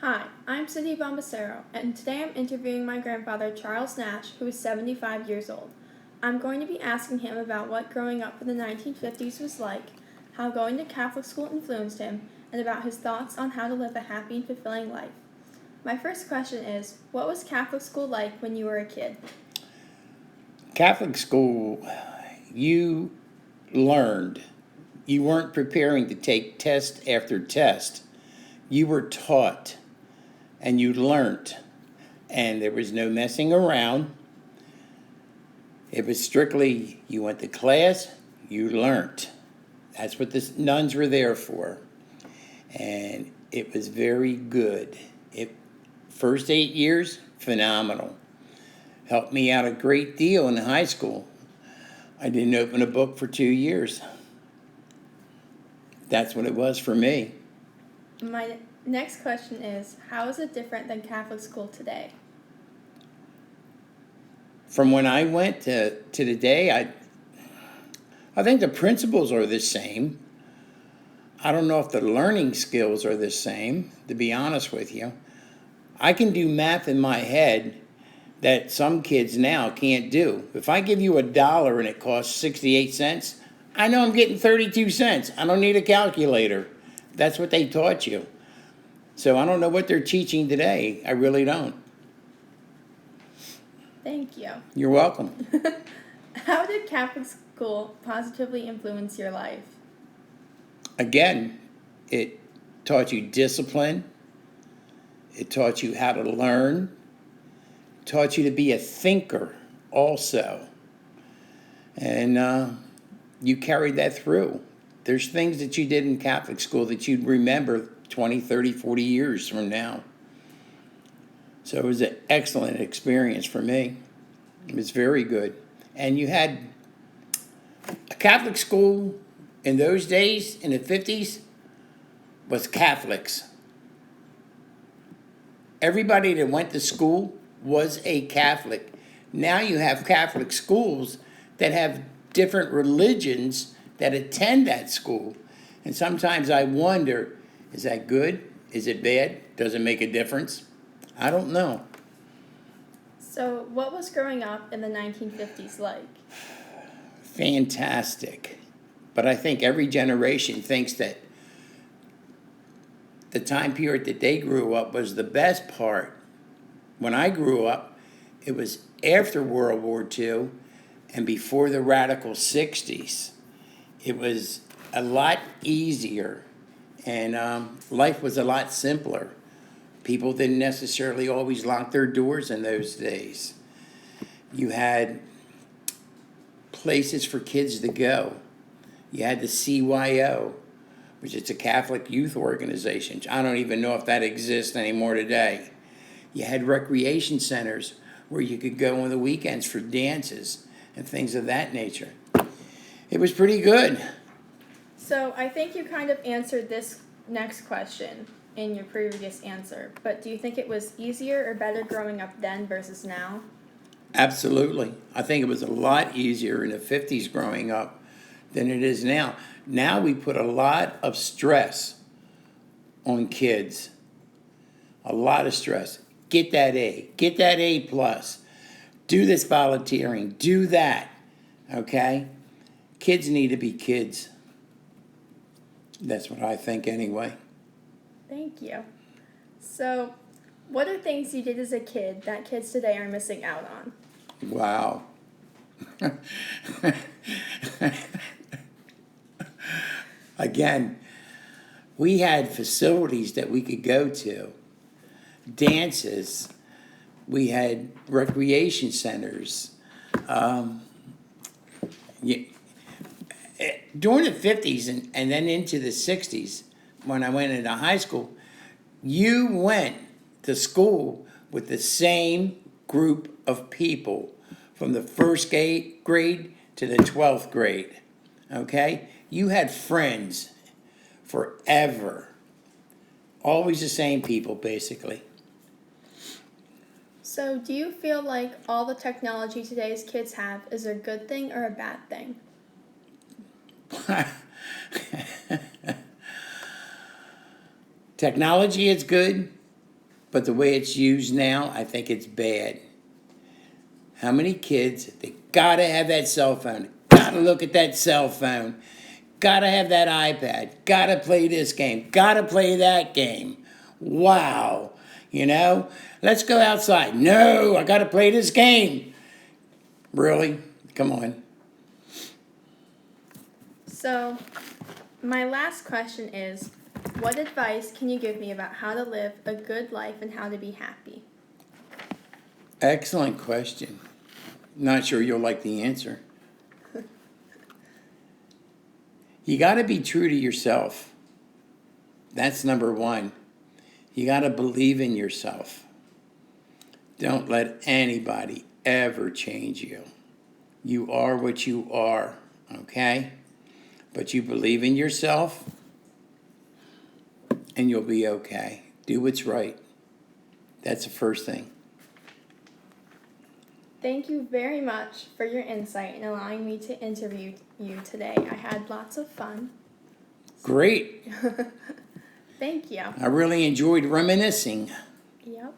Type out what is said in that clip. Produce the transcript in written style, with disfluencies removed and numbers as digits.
Hi, I'm Cindy Bombacero, and today I'm interviewing my grandfather, Charles Nash, who is 75 years old. I'm going to be asking him about what growing up in the 1950s was like, how going to Catholic school influenced him, and about his thoughts on how to live a happy and fulfilling life. My first question is, what was Catholic school like when you were a kid? Catholic school, you learned. You weren't preparing to take test after test. You were taught and you learned. And there was no messing around. It was strictly you went to class, you learned. That's what the nuns were there for. And it was very good. First 8 years, phenomenal. Helped me out a great deal in high school. I didn't open a book for 2 years. That's what it was for me. My next question is, how is it different than Catholic school today? From when I went to today, I think the principles are the same. I don't know if the learning skills are the same, to be honest with you. I can do math in my head that some kids now can't do. If I give you $1 and it costs 68 cents, I know I'm getting 32 cents. I don't need a calculator. That's what they taught you. So I don't know what they're teaching today. I really don't. Thank you. You're welcome. How did Catholic school positively influence your life? Again, it taught you discipline. It taught you how to learn. It taught you to be a thinker also. And you carried that through. There's things that you did in Catholic school that you'd remember 20, 30, 40 years from now. So it was an excellent experience for me. It was very good. And you had a Catholic school in those days, in the 50s, was Catholics. Everybody that went to school was a Catholic. Now you have Catholic schools that have different religions that attend that school. And sometimes I wonder, is that good? Is it bad? Does it make a difference? I don't know. So, what was growing up in the 1950s like? Fantastic. But I think every generation thinks that the time period that they grew up was the best part. When I grew up, it was after World War II and before the radical 60s. It was a lot easier and life was a lot simpler. People didn't necessarily always lock their doors in those days. You had places for kids to go. You had the CYO, which is a Catholic youth organization. I don't even know if that exists anymore today. You had recreation centers where you could go on the weekends for dances and things of that nature. It was pretty good. So, I think you kind of answered this next question in your previous answer, but do you think it was easier or better growing up then versus now? Absolutely. I think it was a lot easier in the 50s growing up than it is now. Now we put a lot of stress on kids. A lot of stress. Get that A. Get that A plus. Do this volunteering. Do that. Okay? Kids need to be kids. That's what I think anyway. Thank you. So, what are things you did as a kid that kids today are missing out on? Wow. Again, we had facilities that we could go to, dances, we had recreation centers. You, During the 50s and then into the 60s, when I went into high school, you went to school with the same group of people from the first grade to the 12th grade. Okay? You had friends forever. Always the same people, basically. So, do you feel like all the technology today's kids have is a good thing or a bad thing? Technology is good. But the way it's used now, I think it's bad. How many kids, they gotta have that cell phone, gotta look at that cell phone, gotta have that iPad, gotta play this game, gotta play that game. Wow. You know, let's go outside. No, I gotta play this game. Really? Come on. So, my last question is, what advice can you give me about how to live a good life and how to be happy? Excellent question. Not sure you'll like the answer. You got to be true to yourself. That's number one. You got to believe in yourself. Don't let anybody ever change you. You are what you are, okay? But you believe in yourself, and you'll be okay. Do what's right. That's the first thing. Thank you very much for your insight and allowing me to interview you today. I had lots of fun. Great. Thank you. I really enjoyed reminiscing. Yep.